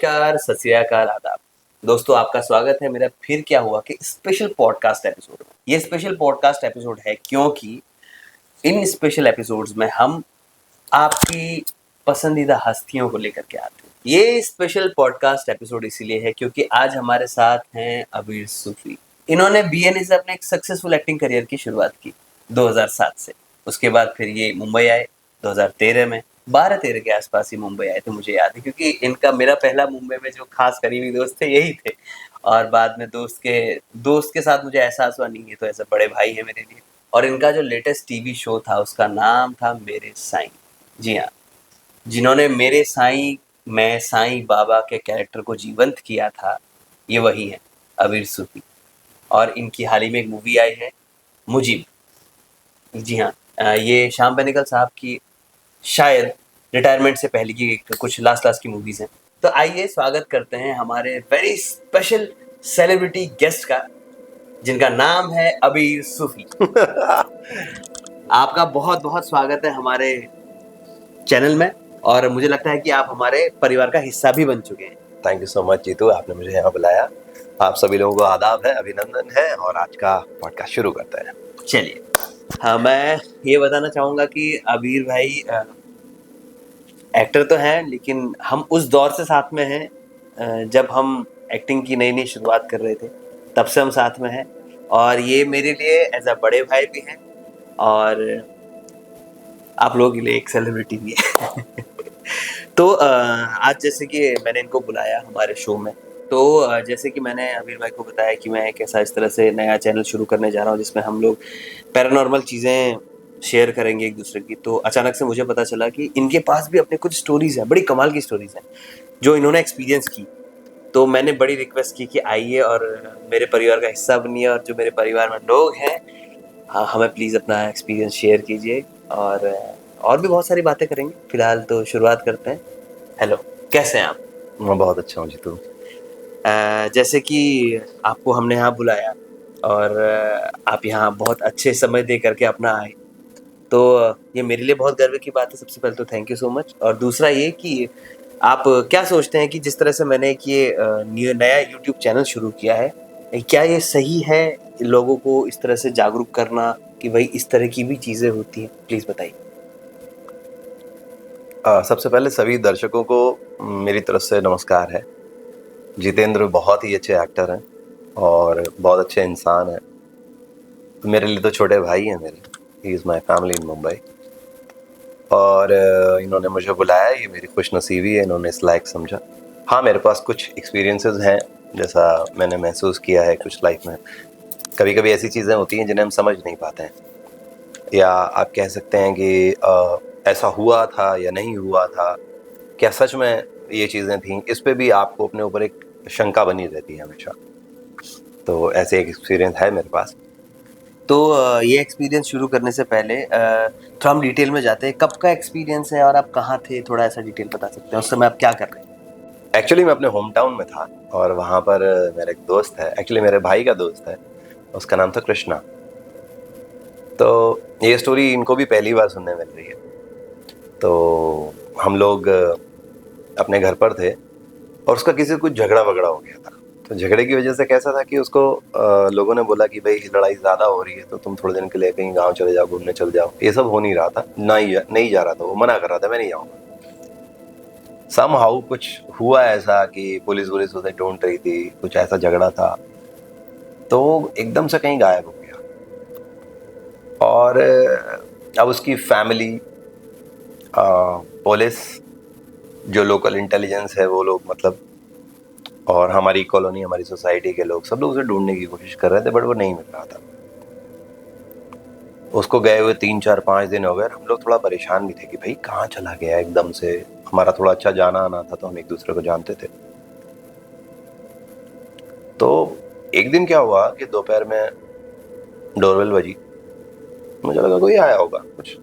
नमस्कार, सत श्री अकाल, आदाब। दोस्तों आपका स्वागत है मेरा फिर क्या हुआ कि स्पेशल पॉडकास्ट एपिसोड में। ये स्पेशल पॉडकास्ट एपिसोड है क्योंकि इन स्पेशल एपिसोड्स में हम आपकी पसंदीदा हस्तियों को लेकर के आते हैं। ये स्पेशल पॉडकास्ट एपिसोड इसीलिए है क्योंकि आज हमारे साथ हैं अबीर सूफी। इन्होंने बीएनए से अपने एक सक्सेसफुल एक्टिंग करियर की शुरुआत की 2007 से। उसके बाद फिर ये मुंबई आए 2013 में। 12-13 के आसपास ही मुंबई आए थे, मुझे याद है, क्योंकि इनका मेरा पहला मुंबई में जो खास करीबी दोस्त थे यही थे। और बाद में दोस्त के साथ मुझे एहसास हुआ नहीं, ये तो ऐसे बड़े भाई है मेरे लिए। और इनका जो लेटेस्ट टीवी शो था उसका नाम था मेरे साईं। जी हाँ, जिन्होंने मेरे साईं में साईं बाबा के कैरेक्टर को जीवंत किया था, ये वही है अबीर सूफी। और इनकी हाल ही में एक मूवी आई है मुजीब। जी हाँ, ये श्याम बेनेगल साहब की शायद रिटायरमेंट से पहले की कुछ लास्ट की मूवीज हैं। तो आइए स्वागत करते हैं हमारे वेरी स्पेशल सेलिब्रिटी गेस्ट का, जिनका नाम है अबीर सूफी। आपका बहुत बहुत स्वागत है हमारे चैनल में, और मुझे लगता है कि आप हमारे परिवार का हिस्सा भी बन चुके हैं। Thank you so much Jeetu, आपने मुझे यहाँ बुलाया। आप सभी लोगों को आदाब है, अभिनंदन है, और आज का पॉडकास्ट शुरू करते हैं। चलिए, हाँ, मैं ये बताना चाहूँगा कि अबीर भाई एक्टर तो हैं, लेकिन हम उस दौर से साथ में हैं जब हम एक्टिंग की नई नई शुरुआत कर रहे थे, तब से हम साथ में हैं। और ये मेरे लिए एज अ बड़े भाई भी हैं, और आप लोगों के लिए एक सेलिब्रिटी भी है। तो आज जैसे कि मैंने इनको बुलाया हमारे शो में, तो जैसे कि मैंने अबीर भाई को बताया कि मैं एक ऐसा इस तरह से नया चैनल शुरू करने जा रहा हूँ जिसमें हम लोग पैरानॉर्मल चीज़ें शेयर करेंगे एक दूसरे की। तो अचानक से मुझे पता चला कि इनके पास भी अपने कुछ स्टोरीज हैं, बड़ी कमाल की स्टोरीज हैं जो इन्होंने एक्सपीरियंस की। तो मैंने बड़ी रिक्वेस्ट की कि आइए और मेरे परिवार का हिस्सा बनिए, और जो मेरे परिवार में लोग हैं, हाँ, हमें प्लीज़ अपना एक्सपीरियंस शेयर कीजिए, और भी बहुत सारी बातें करेंगे। फिलहाल तो शुरुआत करते हैं। हेलो, कैसे हैं आप? मैं बहुत अच्छा हूँ जीतू। जैसे कि आपको हमने यहाँ बुलाया, और आप यहाँ बहुत अच्छे समय दे करके अपना आए, तो ये मेरे लिए बहुत गर्व की बात है। सबसे पहले तो थैंक यू सो मच। और दूसरा ये कि आप क्या सोचते हैं कि जिस तरह से मैंने एक ये नया यूट्यूब चैनल शुरू किया है, क्या ये सही है लोगों को इस तरह से जागरूक करना कि भाई इस तरह की भी चीज़ें होती हैं? प्लीज़ बताइए। सबसे पहले सभी दर्शकों को मेरी तरफ से नमस्कार है। जितेंद्र बहुत ही अच्छे एक्टर हैं और बहुत अच्छे इंसान हैं। मेरे लिए तो छोटे भाई हैं मेरे। He is my family in Mumbai. और इन्होंने मुझे बुलाया, ये मेरी खुशनसीबी है, इन्होंने इस लायक समझा। हाँ, मेरे पास कुछ एक्सपीरियंसेस हैं, जैसा मैंने महसूस किया है कुछ लाइफ में। कभी कभी ऐसी चीज़ें होती हैं जिन्हें हम समझ नहीं पाते हैं, या आप कह सकते हैं कि ऐसा हुआ था या नहीं हुआ था, क्या सच में ये चीज़ें थीं। इस पे भी आपको अपने ऊपर एक शंका बनी रहती है हमेशा। तो ऐसे एक एक्सपीरियंस है मेरे पास। तो ये एक्सपीरियंस शुरू करने से पहले थोड़ा हम डिटेल में जाते हैं। कब का एक्सपीरियंस है और आप कहाँ थे? थोड़ा ऐसा डिटेल बता सकते हैं, उस समय आप क्या कर रहे हैं? एक्चुअली मैं अपने होम टाउन में था, और वहाँ पर मेरा एक दोस्त है, एक्चुअली मेरे भाई का दोस्त है, उसका नाम था कृष्णा। तो ये स्टोरी इनको भी पहली बार सुनने मिल रही है। तो हम लोग अपने घर पर थे, और उसका किसी से कुछ झगड़ा वगड़ा हो गया था। तो झगड़े की वजह से कैसा था कि उसको लोगों ने बोला कि भाई लड़ाई ज़्यादा हो रही है, तो तुम थोड़े दिन के लिए कहीं गांव चले जाओ, घूमने चले जाओ। ये सब हो नहीं रहा था, नहीं जा रहा था, वो मना कर रहा था, मैं नहीं जाऊँगा। समहाउ कुछ हुआ ऐसा कि पुलिस उसे ढूंढ रही थी, कुछ ऐसा झगड़ा था, तो एकदम से कहीं गायब हो गया। और अब उसकी फैमिली, पुलिस, जो लोकल इंटेलिजेंस है वो लोग, मतलब, और हमारी कॉलोनी, हमारी सोसाइटी के लोग, सब लोग उसे ढूंढने की कोशिश कर रहे थे, बट वो नहीं मिल रहा था। उसको गए हुए 3-4-5 दिन हो गए। हम लोग थोड़ा परेशान भी थे कि भाई कहाँ चला गया एकदम से। हमारा थोड़ा अच्छा जाना आना था, तो हम एक दूसरे को जानते थे। तो एक दिन क्या हुआ कि दोपहर में डोरबेल बजी, मुझे लगा कोई आया होगा कुछ।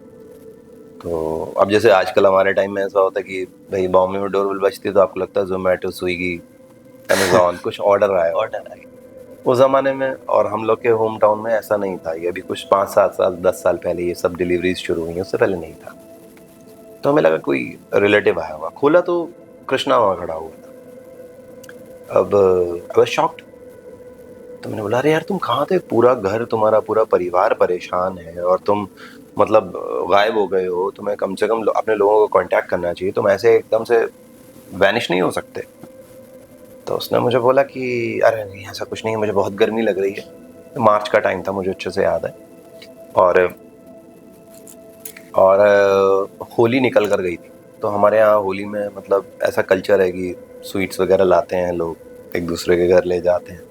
तो अब जैसे आजकल हमारे टाइम में ऐसा होता है कि भाई बॉम्बे में डोरबेल बजती है तो आपको लगता है जोमेटो, स्विगी, अमेजॉन कुछ ऑर्डर आया। ऑर्डर आ गया। उस ज़माने में और हम लोग के होम टाउन में ऐसा नहीं था। ये अभी कुछ 5-7 साल 10 साल पहले ये सब डिलीवरीज शुरू हुई हैं, उससे पहले नहीं था। तो हमें लगा कोई रिलेटिव आया होगा। खोला तो कृष्णा वहाँ खड़ा हुआ था। अब आई वाज शॉक्ड। तो मैंने बोला अरे यार तुम कहाँ थे, पूरा घर तुम्हारा पूरा परिवार परेशान है और तुम मतलब गायब हो गए हो, तुम्हें कम से कम अपने लोगों को कांटेक्ट करना चाहिए, तुम ऐसे एकदम से वैनिश नहीं हो सकते। तो उसने मुझे बोला कि अरे नहीं ऐसा कुछ नहीं है, मुझे बहुत गर्मी लग रही है। मार्च का टाइम था, मुझे अच्छे से याद है। और होली निकल कर गई थी। तो हमारे यहाँ होली में मतलब ऐसा कल्चर है कि स्वीट्स वगैरह लाते हैं लोग, एक दूसरे के घर ले जाते हैं।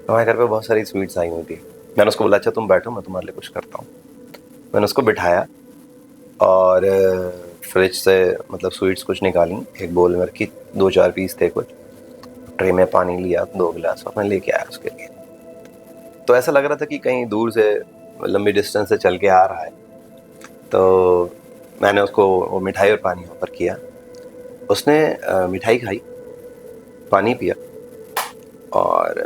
हमारे घर पे बहुत सारी स्वीट्स आई हुई थी। मैंने उसको बोला अच्छा तुम बैठो, मैं तुम्हारे लिए कुछ करता हूँ। मैंने उसको बिठाया और फ्रिज से मतलब स्वीट्स कुछ निकाली, एक बोल में रखी, 2-4 पीस थे कुछ। ट्रे में पानी लिया 2 गिलास और मैं लेके आया उसके लिए। तो ऐसा लग रहा था कि कहीं दूर से लंबी डिस्टेंस से चल के आ रहा है। तो मैंने उसको वो मिठाई और पानी ऑफर किया। उसने मिठाई खाई, पानी पिया और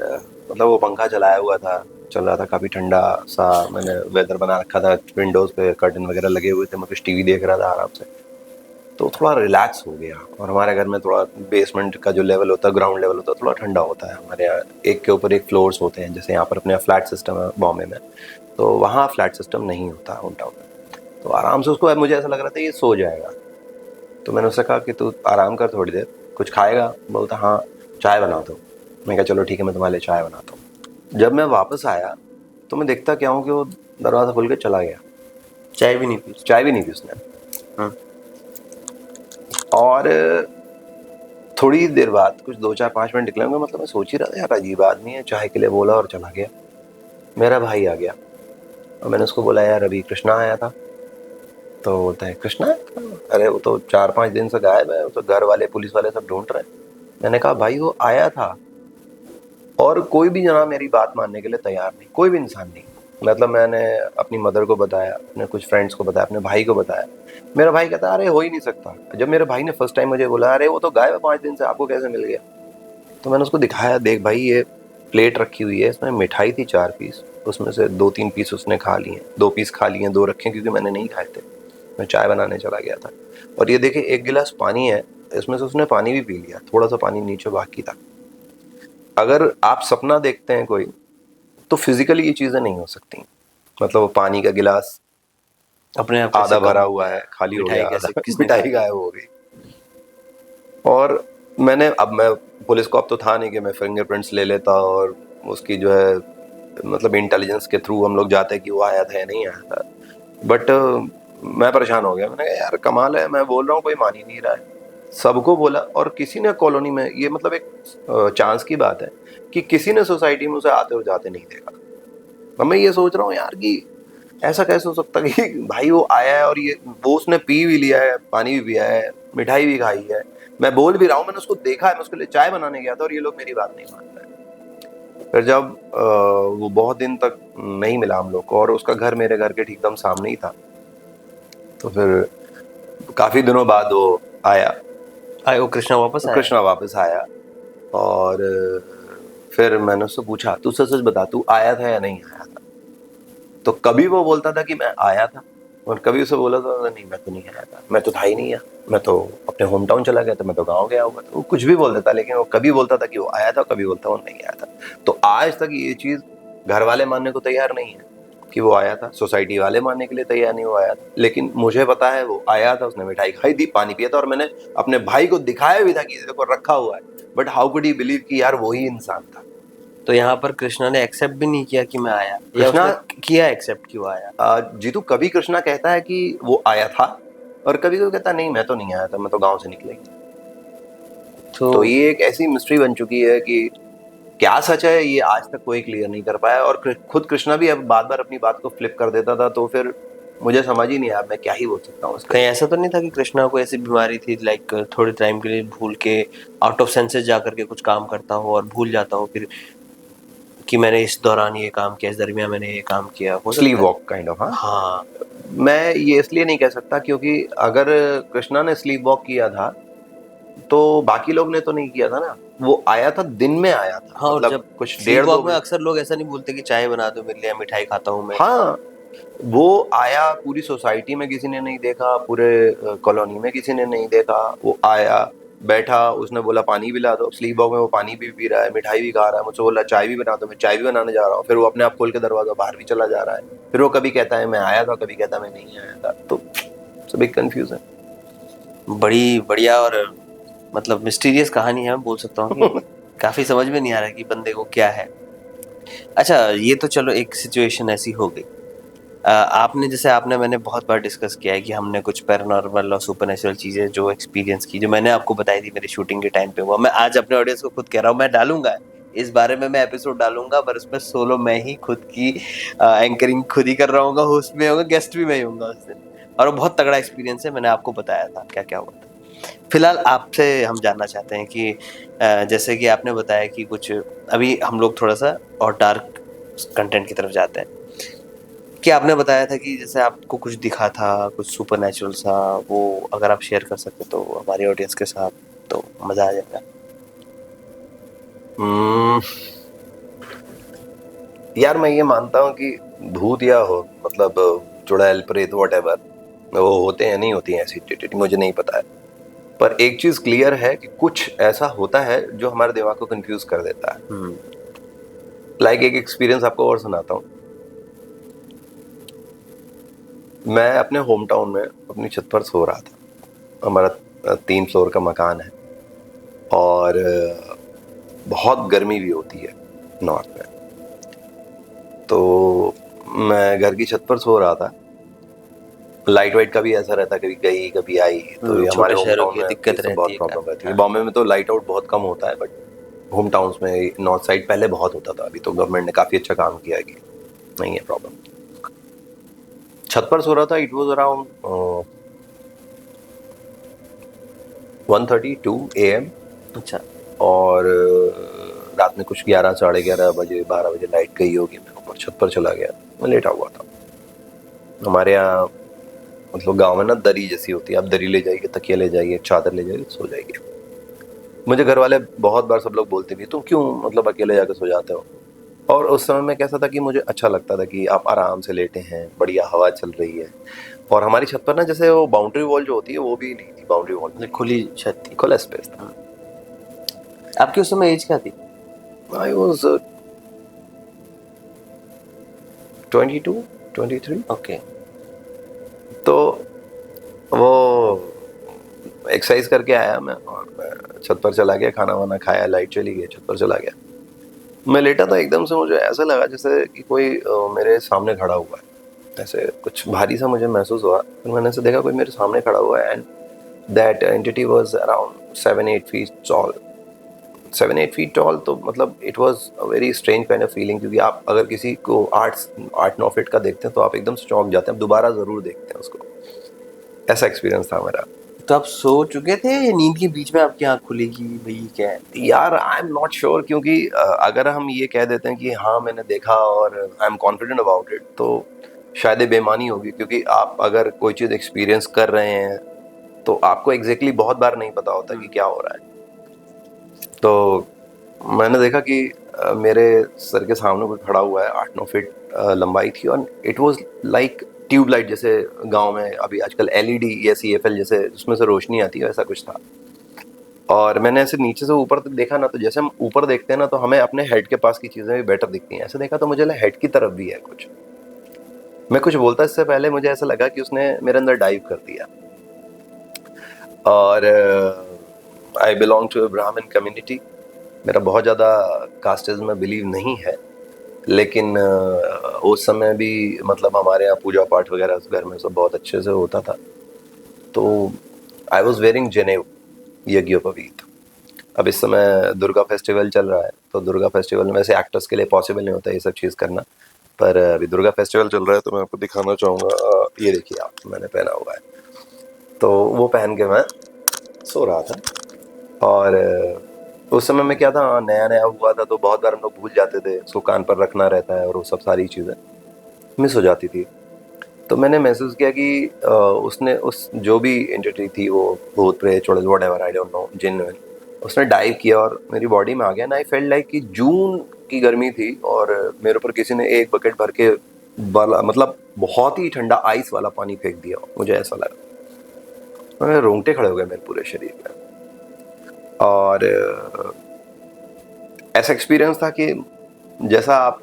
मतलब वो पंखा चलाया हुआ था, चल रहा था, काफ़ी ठंडा सा मैंने वेदर बना रखा था, विंडोज़ पे कर्टन वगैरह लगे हुए थे, मैं कुछ टीवी देख रहा था आराम से। तो थोड़ा रिलैक्स हो गया। और हमारे घर में थोड़ा बेसमेंट का जो लेवल होता है, ग्राउंड लेवल होता है, थोड़ा ठंडा होता है। हमारे यहाँ एक के ऊपर एक फ्लोर्स होते हैं, जैसे यहाँ पर अपने फ्लैट सिस्टम है बॉम्बे में, तो वहाँ फ्लैट सिस्टम नहीं होता होम टाउन में। तो आराम से उसको, मुझे ऐसा लग रहा था ये सो जाएगा। तो मैंने उससे कहा कि तू आराम कर थोड़ी देर, कुछ खाएगा? बोलता हाँ चाय बना दो। मैं कहा चलो ठीक है, मैं तुम्हारे लिए चाय बनाता हूँ। जब मैं वापस आया तो मैं देखता क्या हूँ कि वो दरवाज़ा खोल के चला गया। चाय भी नहीं पी? चाय भी नहीं पी उसने। हाँ। और थोड़ी देर बाद, कुछ 2-4-5 मिनट निकले होंगे, मतलब मैं सोच ही रहा था यार अजीब आदमी है, चाय के लिए बोला और चला गया। मेरा भाई आ गया और मैंने उसको बोला यार अभी कृष्णा आया था। तो बोलता है कृष्णा आया था? अरे वो तो 4-5 दिन से गायब है, वो तो घर वाले पुलिस वाले सब ढूंढ रहे हैं। मैंने कहा भाई वो आया था और कोई भी जना मेरी बात मानने के लिए तैयार नहीं, कोई भी इंसान नहीं। मतलब मैंने अपनी मदर को बताया, अपने कुछ फ्रेंड्स को बताया, अपने भाई को बताया। मेरा भाई कहता अरे हो ही नहीं सकता। जब मेरे भाई ने फर्स्ट टाइम मुझे बोला अरे वो तो गायब है 5 दिन से, आपको कैसे मिल गया? तो मैंने उसको दिखाया, देख भाई ये प्लेट रखी हुई है, इसमें मिठाई थी 4 पीस, उसमें से 2-3 पीस उसने खा लिए, 2 पीस खा लिए, 2 रखे क्योंकि मैंने नहीं खाए थे, मैं चाय बनाने चला गया था। और ये देखिए 1 गिलास पानी है, इसमें से उसने पानी भी पी लिया, थोड़ा सा पानी नीचे बाकी था। अगर आप सपना देखते हैं कोई, तो फिजिकली ये चीज़ें नहीं हो सकती। मतलब वो पानी का गिलास अपने आप कैसे आधा कम भरा हो हुआ गया? है, खाली हो मिठाई गया कैसे आधा, किसने मिठाई खाई? गायब हो गई। और मैंने, अब मैं पुलिस को अब तो था नहीं कि मैं फिंगरप्रिंट्स ले लेता और उसकी जो है मतलब इंटेलिजेंस के थ्रू हम लोग जाते कि वो आया था या नहीं आया था। बट मैं परेशान हो गया। मैंने कहा यार कमाल है, मैं बोल रहा हूँ कोई मान ही नहीं रहा है। सबको बोला और किसी ने कॉलोनी में, ये मतलब एक चांस की बात है कि किसी ने सोसाइटी में उसे आते और जाते नहीं देखा। अब मैं ये सोच रहा हूँ यार कि ऐसा कैसे हो सकता है कि भाई वो आया है और ये वो उसने पी भी लिया है, पानी भी पिया है, मिठाई भी खाई है, मैं बोल भी रहा हूँ, मैंने उसको देखा है, मैं उसके लिए चाय बनाने गया था और ये लोग मेरी बात नहीं मान रहे। फिर जब वो बहुत दिन तक नहीं मिला हम लोग को और उसका घर मेरे घर के ठीक एकदम सामने ही था, तो फिर काफी दिनों बाद वो आया। आए वो कृष्णा वापस तो आया? कृष्णा वापस आया और फिर मैंने उससे पूछा तू सच सच बता, तू आया था या नहीं आया था? तो कभी वो बोलता था कि मैं आया था और कभी उसे बोला था नहीं मैं तो नहीं आया था, मैं तो था ही नहीं यहाँ, मैं तो अपने होम टाउन चला गया था, मैं तो गाँव गया हुआ था। वो कुछ भी बोल देता, लेकिन वो कभी बोलता था कि वो आया था, कभी बोलता वो नहीं आया था। तो आज तक ये चीज़ घर वाले मानने को तैयार नहीं है कि वो आया था, सोसाइटी वाले मानने के लिए तैयार नहीं वो आया था, लेकिन मुझे पता है वो आया था, उसने मिठाई खाई थी, पानी पिया था और मैंने अपने भाई को दिखाया भी था कि देखो रखा हुआ है। But how could he believe कि यार वही इंसान था। तो यहाँ पर कृष्णा ने एक्सेप्ट भी नहीं किया कि मैं आया, या कृष्णा उसने किया एक्सेप्ट कि वो आया? जीतू कभी कृष्णा कहता है कि वो आया था और कभी तो कहता है नहीं मैं तो नहीं आया था, मैं तो गांव से निकला ही था। तो ये एक ऐसी मिस्ट्री बन चुकी है कि क्या सच है ये आज तक कोई क्लियर नहीं कर पाया। और खुद कृष्णा भी अब बार बार अपनी बात को फ्लिप कर देता था, तो फिर मुझे समझ ही नहीं आया मैं क्या ही बोल सकता हूँ। कहीं ऐसा तो नहीं था कि कृष्णा को ऐसी बीमारी थी लाइक थोड़े टाइम के लिए भूल के आउट ऑफ सेंसेस जा करके कुछ काम करता हो और भूल जाता हो फिर कि मैंने इस दौरान ये काम किया, इस दरमियान मैंने ये काम किया, हो सकता स्लीव है? Walk kind of. हाँ, हाँ। मैं ये इसलिए नहीं कह सकता क्योंकि अगर कृष्णा ने स्लीप वॉक किया था तो बाकी लोग ने तो नहीं किया था ना। वो आया था, दिन में आया था, हाँ, और मतलब जब कुछ स्लीप 1:30-2 वॉक में बजे। अक्सर लोग ऐसा नहीं बोलते कि चाय बना दो मेरे लिए, मिठाई खाता हूँ मैं। हाँ, वो आया, पूरी सोसाइटी में किसी ने नहीं देखा, पूरे कॉलोनी में किसी ने नहीं देखा, वो आया, बैठा, उसने बोला पानी भी ला दो, स्लीप वॉक में वो पानी भी पी रहा है, मिठाई भी खा रहा है, मुझसे बोला चाय भी बना दो, मैं चाय भी बनाने जा रहा हूँ, फिर वो अपने आप खोल के दरवाजा बाहर भी चला जा रहा है, फिर वो कभी कहता है मैं आया था, कभी कहता है मैं नहीं आया था, तो सभी कंफ्यूज है। बड़ी बढ़िया और मतलब मिस्टीरियस कहानी है, मैं बोल सकता हूँ कि काफी समझ में नहीं आ रहा है कि बंदे को क्या है। अच्छा, ये तो चलो एक सिचुएशन ऐसी हो गई। आपने जैसे आपने मैंने बहुत बार डिस्कस किया है कि हमने कुछ पैरानॉर्मल और सुपरनेचुरल चीज़ें जो एक्सपीरियंस की, जो मैंने आपको बताई थी मेरी शूटिंग के टाइम पे हुआ। मैं आज अपने ऑडियंस को खुद कह रहा हूँ, मैं डालूंगा इस बारे में, मैं एपिसोड डालूंगा, पर उसमें सोलो मैं ही खुद की एंकरिंग खुद ही कर रहा हूँ, होस्ट में होगा, गेस्ट भी मैं ही हूँगा उस दिन। और वो बहुत तगड़ा एक्सपीरियंस है, मैंने आपको बताया था क्या क्या हुआ था। फिलहाल आपसे हम जानना चाहते हैं कि जैसे कि आपने बताया कि कुछ अभी हम लोग थोड़ा सा और डार्क कंटेंट की तरफ जाते हैं कि आपने बताया था कि जैसे आपको कुछ दिखा था, कुछ सुपरनैचुरल सा, वो अगर आप शेयर कर सकते तो हमारी ऑडियंस के साथ तो मज़ा आ जाएगा। हम्म, यार मैं ये मानता हूँ कि भूत या हो मतलब चुड़ैल प्रेत वॉटेवर वो होते हैं, नहीं होती हैं ऐसी एंटिटी, मुझे नहीं पता है। पर एक चीज क्लियर है कि कुछ ऐसा होता है जो हमारे दिमाग को कंफ्यूज कर देता है। लाइक एक एक्सपीरियंस आपको और सुनाता हूँ। मैं अपने होम टाउन में अपनी छत पर सो रहा था। हमारा 3 फ्लोर का मकान है और बहुत गर्मी भी होती है नॉर्थ में। तो मैं घर की छत पर सो रहा था। लाइट वाइट का भी ऐसा रहता, कभी गई कभी आई, तो ये हमारे छोटे होम शहरों टाउन की में ये दिक्कत सब रहती बहुत है प्रॉब्लम रहती काफ़ी। है। हाँ। बॉम्बे में तो लाइट आउट बहुत कम होता है, बट होम टाउन्स में नॉर्थ साइड पहले बहुत होता था। अभी तो गवर्नमेंट ने काफी अच्छा काम किया है कि नहीं है प्रॉब्लम। छत पर सो रहा था। It was around 1:32 AM। अच्छा। और रात में कुछ 11, साढ़े 11 बजे, 12 बजे लाइट गई होगी। मैं ऊपर छत पर चला गया, मैं लेटा हुआ था। हमारे यहाँ मतलब गांव में ना दरी जैसी होती है, आप दरी ले जाइए, तकिया ले जाइए, चादर ले जाइए, सो जाइए। मुझे घर वाले बहुत बार सब लोग बोलते भी तुम क्यों मतलब अकेले जाकर सो जाते हो। और उस समय में कैसा था कि मुझे अच्छा लगता था कि आप आराम से लेटे हैं, बढ़िया हवा चल रही है। और हमारी छत पर ना जैसे वो बाउंड्री वॉल जो होती है वो भी नहीं थी, बाउंड्री वॉल मतलब नहीं खुली थी, छत थी। खुला स्पेस था। आपकी उस समय एज क्या थी? I was 22, 23। ओके। तो वो एक्सरसाइज करके आया मैं और मैं छत पर चला गया, खाना वाना खाया, लाइट चली गई, छत पर चला गया। मैं लेटा था, एकदम से मुझे ऐसा लगा जैसे कि कोई मेरे सामने खड़ा हुआ है। ऐसे कुछ भारी सा मुझे महसूस हुआ। फिर मैंने ऐसे देखा कोई मेरे सामने खड़ा हुआ है, and that entity was around 7-8 feet tall. 7-8 feet tall, तो मतलब it was a very strange kind of feeling, क्योंकि आप अगर किसी को 8-9 फीट का देखते हैं तो आप एकदम से चौंक जाते हैं, आप दोबारा ज़रूर देखते हैं उसको। ऐसा एक्सपीरियंस था मेरा। तो आप सो चुके थे या नींद के बीच में आपकी आँख खुलेगी भाई क्या है? यार आई एम नॉट श्योर, क्योंकि अगर हम ये कह देते हैं कि हाँ मैंने देखा और I am confident about it, तो शायद ये बेईमानी होगी। क्योंकि आप अगर कोई चीज़ एक्सपीरियंस कर रहे हैं तो आपको एग्जैक्टली बहुत बार नहीं पता होता कि क्या हो रहा है। तो मैंने देखा कि मेरे सर के सामने कोई खड़ा हुआ है, 8-9 फीट लंबाई थी, और इट वाज लाइक ट्यूबलाइट, जैसे गांव में अभी आजकल एलईडी या सीएफएल जैसे उसमें से रोशनी आती है, ऐसा कुछ था। और मैंने ऐसे नीचे से ऊपर तक देखा ना, तो जैसे हम ऊपर देखते हैं ना तो हमें अपने हेड के पास की चीज़ें भी बेटर दिखती हैं। ऐसे देखा तो मुझे लगा हेड की तरफ भी है कुछ। मैं कुछ बोलता इससे पहले मुझे ऐसा लगा कि उसने मेरे अंदर डाइव कर दिया। और आई बिलोंग टू अ ब्राह्मण कम्युनिटी। मेरा बहुत ज़्यादा कास्टिज्म में बिलीव नहीं है, लेकिन उस समय भी मतलब हमारे यहाँ पूजा पाठ वगैरह घर में सब बहुत अच्छे से होता था। तो आई वॉज वेयरिंग जनेऊ, यज्ञोपवीत। अब इस समय दुर्गा फेस्टिवल चल रहा है, तो दुर्गा फेस्टिवल में वैसे एक्टर्स के लिए पॉसिबल नहीं होता ये सब चीज़ करना, पर अभी दुर्गा फेस्टिवल चल रहा है तो मैं आपको दिखाना चाहूँगा। ये देखिए आप, मैंने पहना हुआ है। तो वो पहन के मैं सो रहा था। और उस समय में क्या था, नया नया हुआ था तो बहुत बार हम लोग भूल जाते थे, उसको कान पर रखना रहता है और वो सब सारी चीज़ें मिस हो जाती थी। तो मैंने महसूस किया कि उसने उस जो भी एंटिटी थी, वो भूत प्रेत चुड़ैल व्हाटएवर, आई डोंट नो, जिन विन, उसने डाइव किया और मेरी बॉडी में आ गया। ना आई फेल्ट लाइक कि जून की गर्मी थी और मेरे ऊपर किसी ने एक बकेट भर के वाला मतलब बहुत ही ठंडा आइस वाला पानी फेंक दिया। मुझे ऐसा लगा, मेरे रोंगटे खड़े हो गए मेरे पूरे शरीर में। और ऐसा एक्सपीरियंस था कि जैसा आप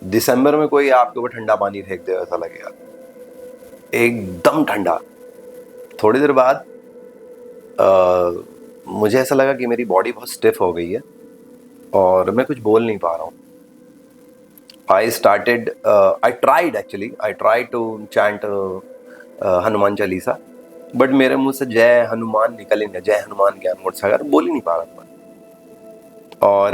दिसंबर में कोई आपके ऊपर ठंडा पानी फेंक दे ऐसा लगेगा, एकदम ठंडा। थोड़ी देर बाद मुझे ऐसा लगा कि मेरी बॉडी बहुत स्टिफ हो गई है और मैं कुछ बोल नहीं पा रहा हूँ। I tried to chant Hanuman Chalisa, but मेरे मुंह से जय हनुमान निकल ही नहीं, जय हनुमान ज्ञान मोट सागर बोल ही नहीं पा रहा था। और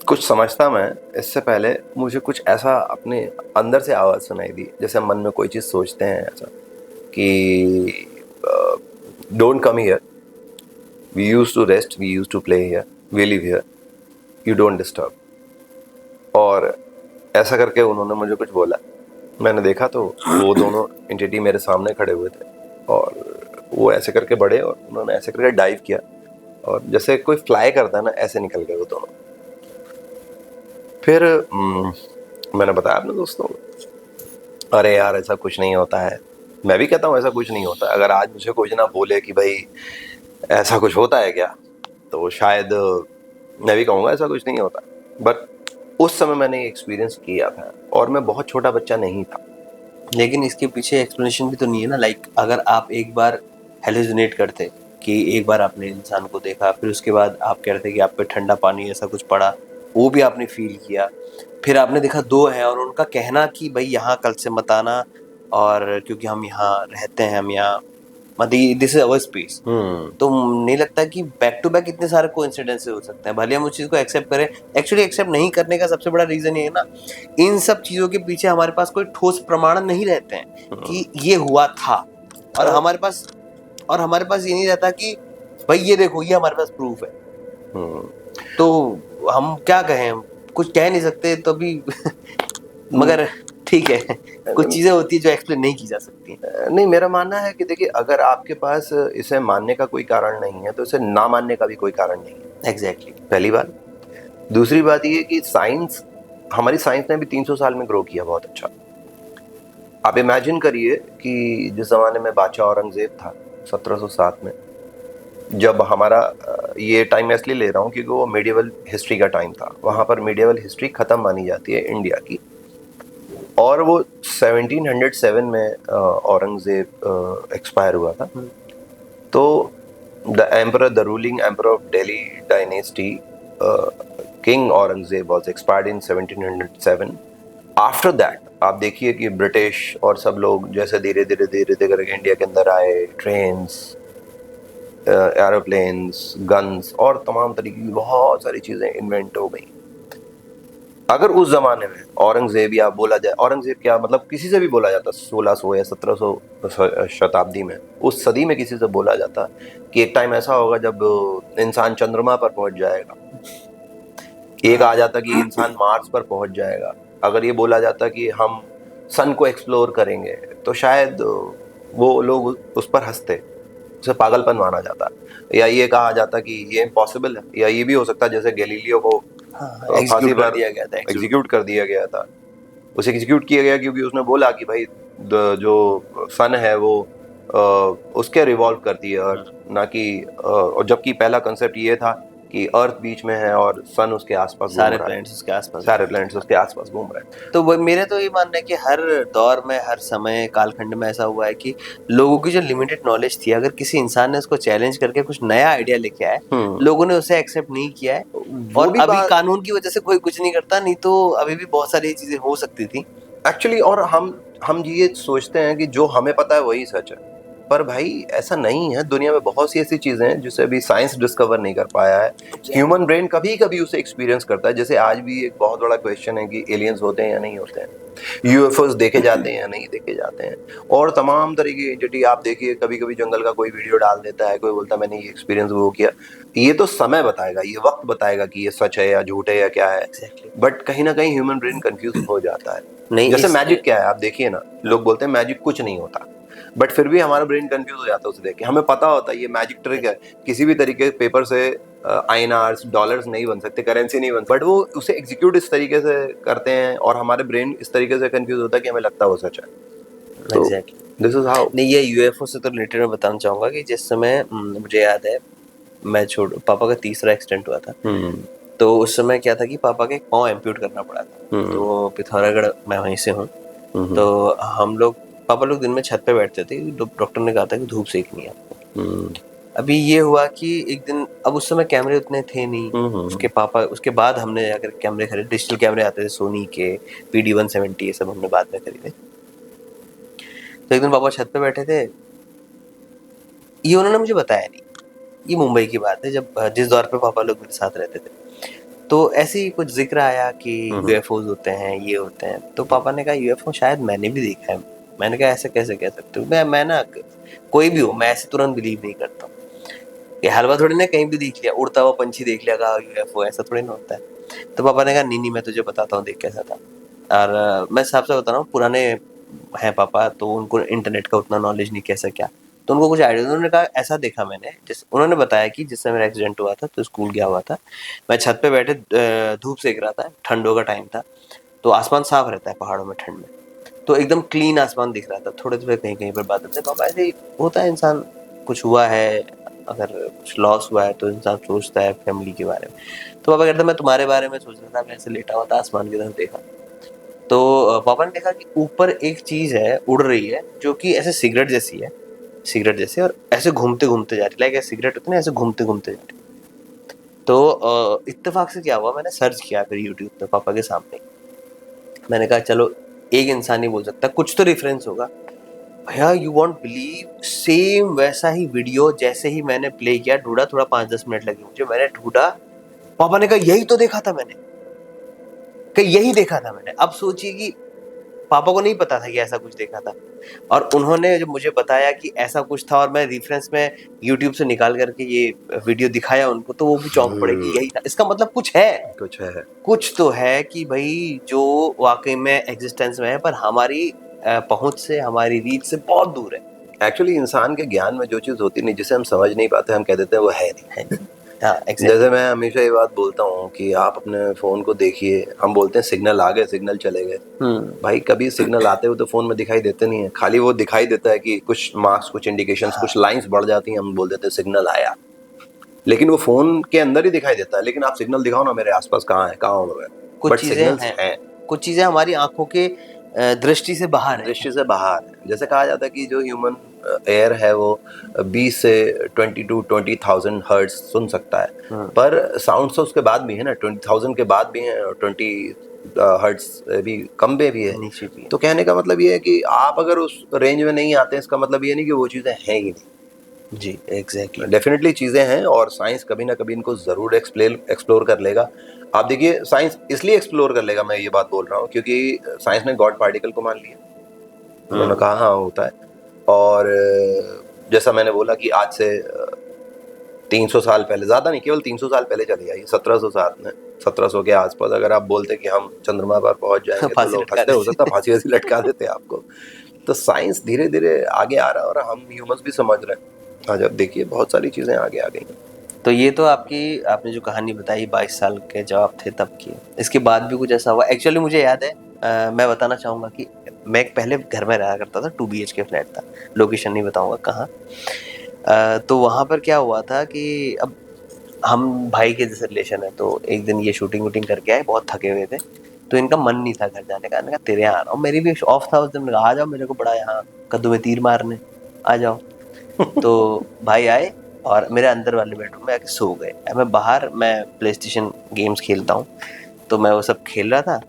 कुछ समझता मैं इससे पहले मुझे कुछ ऐसा अपने अंदर से आवाज़ सुनाई दी, जैसे मन में कोई चीज़ सोचते हैं ऐसा कि don't come here, we use to rest, we use to play here, we live here, you don't disturb. और ऐसा करके उन्होंने मुझे कुछ बोला। मैंने देखा तो वो दोनों एंटिटी मेरे सामने खड़े हुए थे और वो ऐसे करके बढ़े और उन्होंने ऐसे करके डाइव किया और जैसे कोई फ्लाई करता है ना, ऐसे निकल गए वो दोनों। फिर मैंने बताया अपने दोस्तों को, अरे यार ऐसा कुछ नहीं होता है। मैं भी कहता हूँ ऐसा कुछ नहीं होता। अगर आज मुझे कोई ना बोले कि भाई ऐसा कुछ होता है क्या, तो शायद मैं भी कहूँगा ऐसा कुछ नहीं होता। बट उस समय मैंने एक्सपीरियंस किया था और मैं बहुत छोटा बच्चा नहीं था। लेकिन इसके पीछे एक्सप्लेनेशन भी तो नहीं है ना। लाइक अगर आप एक बार हेलुसिनेट करते कि एक बार आपने इंसान को देखा, फिर उसके बाद आप कह रहे थे कि आप पे ठंडा पानी ऐसा कुछ पड़ा, वो भी आपने फील किया, फिर आपने देखा दो हैं और उनका कहना कि भाई यहाँ कल से मत आना, और क्योंकि हम यहाँ रहते हैं, हम यहाँ मतलब दिस इज अवर स्पेस। तो नहीं लगता कि बैक टू बैक इतने सारे कोइंसिडेंसेस हो सकते हैं? भले हम उस चीज़ को एक्सेप्ट करें, एक्चुअली एक्सेप्ट नहीं करने का सबसे बड़ा रीज़न ये है ना, इन सब चीज़ों के पीछे हमारे पास कोई ठोस प्रमाण नहीं रहते हैं कि ये हुआ था, और हमारे पास ये नहीं रहता कि भाई ये देखो ये हमारे पास प्रूफ है। तो हम क्या कहें, कुछ कह नहीं सकते तो भी मगर ठीक है, कुछ चीज़ें होती है जो एक्सप्लेन नहीं की जा सकती। नहीं, मेरा मानना है कि देखिए, अगर आपके पास इसे मानने का कोई कारण नहीं है तो इसे ना मानने का भी कोई कारण नहीं है। एग्जैक्टली पहली बात। दूसरी बात ये कि हमारी साइंस ने भी 300 साल में ग्रो किया बहुत अच्छा। आप इमेजिन करिए कि जिस जमाने में बादशाह औरंगजेब था 1707 में, जब हमारा ये टाइम मैं इसलिए ले रहा हूँ क्योंकि वो मीडिएवल हिस्ट्री का टाइम था। वहाँ पर मीडिएवल हिस्ट्री खत्म मानी जाती है इंडिया की, और वो 1707 में औरंगजेब एक्सपायर हुआ था। तो the ruling emperor of Delhi dynasty, king Aurangzeb was expired in 1707। After that आप देखिए कि ब्रिटिश और सब लोग जैसे धीरे धीरे करके इंडिया के अंदर आए, ट्रेन्स, एरोप्लेन्स, गन्स और तमाम तरीके की बहुत सारी चीज़ें इन्वेंट हो गई। अगर उस जमाने में औरंगजेब, या बोला जाए औरंगजेब क्या मतलब किसी से भी बोला जाता 1600 या 1700 शताब्दी में, उस सदी में किसी से बोला जाता कि एक टाइम ऐसा होगा जब इंसान चंद्रमा पर पहुंच जाएगा, एक आ जाता कि इंसान मार्स पर पहुंच जाएगा, अगर ये बोला जाता कि हम सन को एक्सप्लोर करेंगे, तो शायद वो लोग उस पर हंसते, उसे पागलपन माना जाता, या ये कहा जाता कि ये इम्पॉसिबल है। या ये भी हो सकता जैसे गैलीलियो को फांसी पर एग्जीक्यूट कर दिया गया था। उसे एग्जीक्यूट किया गया क्योंकि उसने बोला कि भाई जो सन है वो उसके रिवॉल्व करती है अर्थ, ना कि और जबकि पहला कंसेप्ट ये था कि अर्थ बीच में है और सन उसके आसपास घूम रहा है, सारे प्लैनेट्स उसके आसपास घूम रहे हैं। तो वो मेरे तो ये मानना है कि हर दौर में, हर समय कालखंड में ऐसा हुआ है कि लोगों की जो लिमिटेड नॉलेज थी, अगर किसी इंसान ने उसको चैलेंज करके कुछ नया आइडिया लेके आए, लोगों ने उसे एक्सेप्ट नहीं किया है। और अभी कानून की वजह से कोई कुछ नहीं करता, नहीं तो अभी भी बहुत सारी चीजें हो सकती थी एक्चुअली। और हम ये सोचते हैं कि जो हमें पता है वही सच है, पर भाई ऐसा नहीं है। दुनिया में बहुत सी ऐसी चीजें हैं जिसे अभी साइंस डिस्कवर नहीं कर पाया है। ह्यूमन ब्रेन कभी कभी उसे एक्सपीरियंस करता है। जैसे आज भी एक बहुत बड़ा क्वेश्चन है कि एलियंस होते हैं या नहीं होते हैं, यूएफओस देखे जाते हैं या नहीं देखे जाते हैं, और तमाम तरह की एंटिटी। आप देखिए कभी कभी जंगल का कोई वीडियो डाल देता है, कोई बोलता है मैंने ये एक्सपीरियंस वो किया। ये तो समय बताएगा, ये वक्त बताएगा कि ये सच है या झूठ है या क्या है। बट कहीं ना कहीं ह्यूमन ब्रेन कंफ्यूज हो जाता है। नहीं, जैसे मैजिक क्या है आप देखिए ना, लोग बोलते हैं मैजिक कुछ नहीं होता, बट फिर भी हमारा ब्रेन कंफ्यूज हो जाता है उसे देख के। हमें पता होता है ये मैजिक ट्रिक है, किसी भी तरीके पेपर से आईएनआर डॉलर्स नहीं बन सकते, करेंसी नहीं बन सकती, बट वो उसे एग्जीक्यूट इस तरीके से करते हैं और हमारे ब्रेन इस तरीके से कंफ्यूज होता है कि हमें लगता है वो सच है। Exactly, this is how. नहीं, ये यूएफओ से तो रिलेटेड मैं बताना चाहूंगा कि जिस समय मुझे याद है मैं पापा का तीसरा एक्सीडेंट हुआ था। तो उस समय क्या था कि पापा के एक पाँव एम्प्यूट करना पड़ा था। तो पिथौरागढ़ मैं वहीं से हूँ। तो हम लोग पापा लोग दिन में छत पे बैठते थे, डॉक्टर ने कहा था कि धूप सेकनी है आपको। अभी ये हुआ कि एक दिन, अब उस समय कैमरे उतने थे नहीं। उसके बाद हमने जाकर कैमरे खरीदे, डिजिटल कैमरे आते थे सोनी के, PD-170, ये सब हमने बाद में खरीदे। तो एक दिन पापा छत पे बैठे थे, ये उन्होंने मुझे बताया नहीं, ये मुंबई की बात है, जब जिस दौर पे पापा लोग मेरे साथ रहते थे। तो ऐसे ही कुछ जिक्र आया कि UFOs होते हैं, ये होते हैं। तो पापा ने कहा UFO शायद मैंने भी देखा है। मैंने कहा ऐसे कैसे कह सकते हो? मैं ना, कोई भी हो, मैं ऐसे तुरंत बिलीव नहीं करता। ये हलवा थोड़ी ना कहीं भी देख लिया, उड़ता हुआ पंछी देख लिया, कहा UFO, ऐसा थोड़ी ना होता है। तो पापा ने कहा नहीं मैं तुझे बताता हूँ, देख कैसा था। और मैं साफ साफ बता रहा हूँ, पुराने हैं पापा, तो उनको इंटरनेट का उतना नॉलेज नहीं, कैसा क्या, तो उनको कुछ आइडिया। उन्होंने कहा ऐसा देखा मैंने, उन्होंने बताया कि जिस समय मेरा एक्सीडेंट हुआ था तो स्कूल गया हुआ था, मैं छत पे बैठे धूप सेक रहा था, ठंडों का टाइम था, तो आसमान साफ रहता है पहाड़ों में ठंड में, तो एकदम क्लीन आसमान दिख रहा था। थोड़े थोड़े कहीं कहीं पर बादल थे। पापा ऐसे ही होता है, इंसान कुछ हुआ है, अगर कुछ लॉस हुआ है तो इंसान सोचता है फैमिली के बारे में। तो पापा कहते मैं तुम्हारे बारे में सोच रहा था, मैं ऐसे लेटा हुआ था, आसमान की तरफ देखा, तो पापा ने देखा कि ऊपर एक चीज है उड़ रही है, जो कि ऐसे सिगरेट जैसी है, सिगरेट जैसे, और ऐसे घूमते घूमते जा रही, लाइक सिगरेट होती है ना, ऐसे घूमते घूमते जा रही। तो इत्तेफाक से क्या हुआ, मैंने सर्च किया फिर यूट्यूब पे पापा के सामने। मैंने कहा चलो, एक इंसान ही बोल सकता, कुछ तो रेफरेंस होगा। भैया यू वॉन्ट बिलीव, सेम वैसा ही वीडियो जैसे ही मैंने प्ले किया, ढूंढा, थोड़ा 5-10 मिनट लगे मुझे, मैंने ढूंढा, पापा ने कहा यही तो देखा था मैंने, कि यही देखा था मैंने। अब सोचिए कि पापा को नहीं पता था कि ऐसा कुछ देखा था, और उन्होंने जब मुझे बताया कि ऐसा कुछ था, और मैं रेफरेंस में यूट्यूब से निकाल करके ये वीडियो दिखाया उनको, तो वो भी चौंक पड़े कि यही था। इसका मतलब कुछ तो है कि भाई जो वाकई में एग्जिस्टेंस में है, पर हमारी पहुंच से, हमारी रीच से बहुत दूर है। एक्चुअली इंसान के ज्ञान में जो चीज होती नहीं, जिसे हम समझ नहीं पाते, हम कह देते हैं वो है नहीं। हाँ, exactly. जैसे मैं हमेशा ये बात बोलता हूँ कि आप अपने फोन को देखिए, हम बोलते हैं सिग्नल आ गए, सिग्नल चले गए। भाई कभी सिग्नल आते हुए तो फोन में दिखाई देते नहीं है, खाली वो दिखाई देता है कि कुछ मार्क्स, कुछ इंडिकेशंस, कुछ लाइंस बढ़ जाती हैं, हम बोल देते हैं सिग्नल आया, लेकिन वो फोन के अंदर ही दिखाई देता है। लेकिन आप सिग्नल दिखाओ ना मेरे आसपास कहाँ है, कहाँ हो रहा है, कुछ चीजें हैं, कुछ चीजें हमारी आंखों के दृष्टि से बाहर है। जैसे कहा जाता है कि जो ह्यूमन एयर है वो 20 से 22,000 हर्ट्ज सुन सकता है, पर साउंड तो उसके बाद भी है ना, 20,000 के बाद भी है, और 20 हर्ट्ज भी कम पे भी है, नीचे भी है। तो कहने का मतलब ये है कि आप अगर उस रेंज में नहीं आते, इसका मतलब ये नहीं कि वो चीज़ें हैं ही नहीं। जी एग्जैक्टली, डेफिनेटली चीज़ें हैं, और साइंस कभी ना कभी इनको ज़रूर एक्सप्लोर कर लेगा। आप देखिए, साइंस इसलिए एक्सप्लोर कर लेगा, मैं ये बात बोल रहा हूँ, क्योंकि साइंस ने गॉड पार्टिकल को मान लिया। उन्होंने कहा हाँ होता है, और जैसा मैंने बोला कि आज से 300 साल पहले, ज़्यादा नहीं, केवल 300 साल पहले चली आई, 1700 साल में, 1700 के आसपास अगर आप बोलते कि हम चंद्रमा पर पहुंच जाएंगे तो लोग हंसते, हो सकता फांसी वैसी लटका देते आपको। तो साइंस धीरे धीरे आगे आ रहा है, और हम ह्यूमंस भी समझ रहे हैं। आज आप देखिए बहुत सारी चीज़ें आगे आ गई। तो ये तो आपने जो कहानी बताई 22 साल के जब आप थे तब की, इसके बाद भी कुछ ऐसा हुआ? एक्चुअली मुझे याद है, मैं बताना चाहूँगा कि मैं एक पहले घर में रहा करता था, 2 BHK फ्लैट था, लोकेशन नहीं बताऊँगा कहाँ। तो वहाँ पर क्या हुआ था कि अब हम भाई के जैसे रिलेशन है, तो एक दिन ये शूटिंग वूटिंग करके आए, बहुत थके हुए थे, तो इनका मन नहीं था घर जाने का। कहा तेरे यहाँ आ रहा हूँ, मेरी भी ऑफ था उस दिन, आ जाओ मेरे को बड़ा यहाँ कद्दू में तीर मारने, आ जाओ। तो भाई आए और मेरे अंदर वाले बेडरूम में आके सो गए। मैं बाहर, मैं प्ले स्टेशन गेम्स खेलता हूँ, तो मैं वो सब खेल रहा था।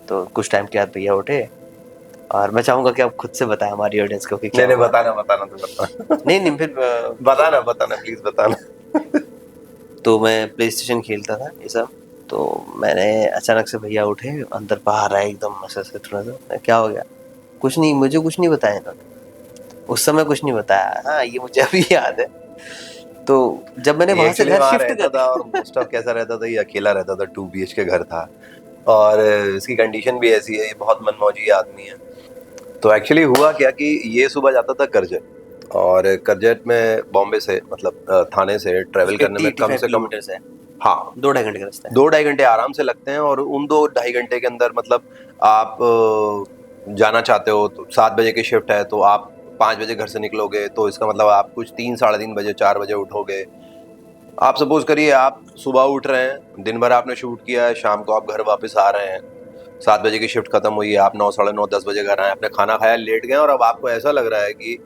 तो कुछ टाइम के बाद भैया उठे, और मैं चाहूंगा कि आप खुद से बताएं हमारी ऑडियंस को कि क्या नहीं, बताना नहीं फिर बताना प्लीज बताना। तो मैं प्ले स्टेशन खेलता था ये सब, तो मैंने अचानक से भैया उठे, अंदर बाहर आए एकदम ऐसे थोड़ा सा, क्या हो गया? कुछ नहीं, मुझे कुछ नहीं बताया इन्होंने, उस समय कुछ नहीं बताया। हाँ, ये मुझे अभी याद है। तो जब मैंने वहां से घर शिफ्ट रहता था, और मोस्ट ऑफ कैसा रहता था, ये अकेला रहता था, 2 BHK घर था, और इसकी कंडीशन भी ऐसी है, ये बहुत मनमौजी आदमी है। तो एक्चुअली हुआ क्या कि ये सुबह जाता था करजत, और करजत में बॉम्बे से, मतलब थाने से ट्रेवल करने में कम से कम, हाँ 2-2.5 घंटे का रास्ता है, 2-2.5 घंटे आराम से लगते हैं। और उन 2-2.5 घंटे के अंदर, मतलब आप जाना चाहते हो तो 7 बजे की शिफ्ट है, तो आप 5 बजे घर से निकलोगे, तो इसका मतलब आप कुछ 3, साढ़े 3 बजे, 4 बजे उठोगे, आप सपोज करिए आप सुबह उठ रहे हैं, दिन भर आपने शूट किया है, शाम को आप घर वापस आ रहे हैं, 7 बजे की शिफ्ट खत्म हुई है, आप 9, साढ़े 9, 10 बजे घर आए, आपने खाना खाया, लेट गए और अब आपको ऐसा लग रहा है कि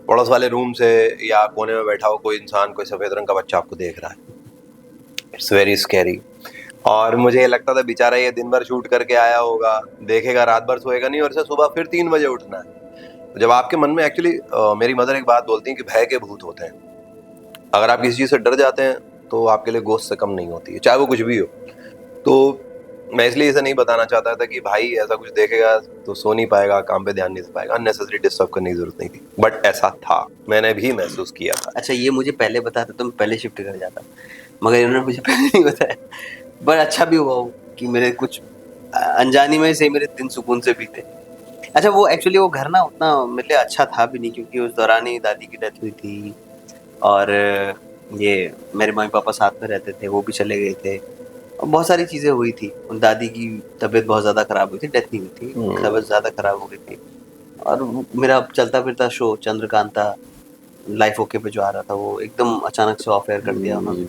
पड़ोस वाले रूम से या कोने में बैठा हो कोई इंसान, कोई सफेद रंग का बच्चा आपको देख रहा है। It's very scary. और मुझे ये लगता था बेचारा ये दिन भर शूट करके आया होगा, देखेगा, रात भर सोएगा नहीं और इसे सुबह फिर 3 बजे उठना है। जब आपके मन में एक्चुअली मेरी मदर एक बात बोलती है कि भय के भूत होते हैं। अगर आप किसी चीज़ से डर जाते हैं तो आपके लिए गोश्त से कम नहीं होती है, चाहे वो कुछ भी हो। तो मैं इसलिए इसे नहीं बताना चाहता था कि भाई ऐसा कुछ देखेगा तो सो नहीं पाएगा, काम पे ध्यान नहीं दे पाएगा, अननेसेसरी डिस्टर्ब करने की जरूरत नहीं थी, बट ऐसा था, मैंने भी महसूस किया था। अच्छा, ये मुझे पहले बताते तो मैं पहले शिफ्ट कर जाता, मगर इन्होंने मुझे पहले नहीं बताया। बट अच्छा भी हुआ हो कि मेरे कुछ अनजानी में से मेरे दिन सुकून से बीते। अच्छा, वो एक्चुअली वो घर ना उतना मेरे लिए अच्छा था भी नहीं, क्योंकि उस दौरान ही दादी की डेथ हुई थी और ये मेरे मम्मी पापा साथ में रहते थे, वो भी चले गए थे और बहुत सारी चीज़ें हुई थी। उन दादी की तबीयत बहुत ज़्यादा ख़राब हुई थी, डेथ नहीं हुई थी, तबीयत ज़्यादा ख़राब हो गई थी। और मेरा चलता फिरता शो चंद्रकांता लाइफ ओके पे जो आ रहा था, वो एकदम अचानक से ऑफ एयर कर दिया उन्होंने।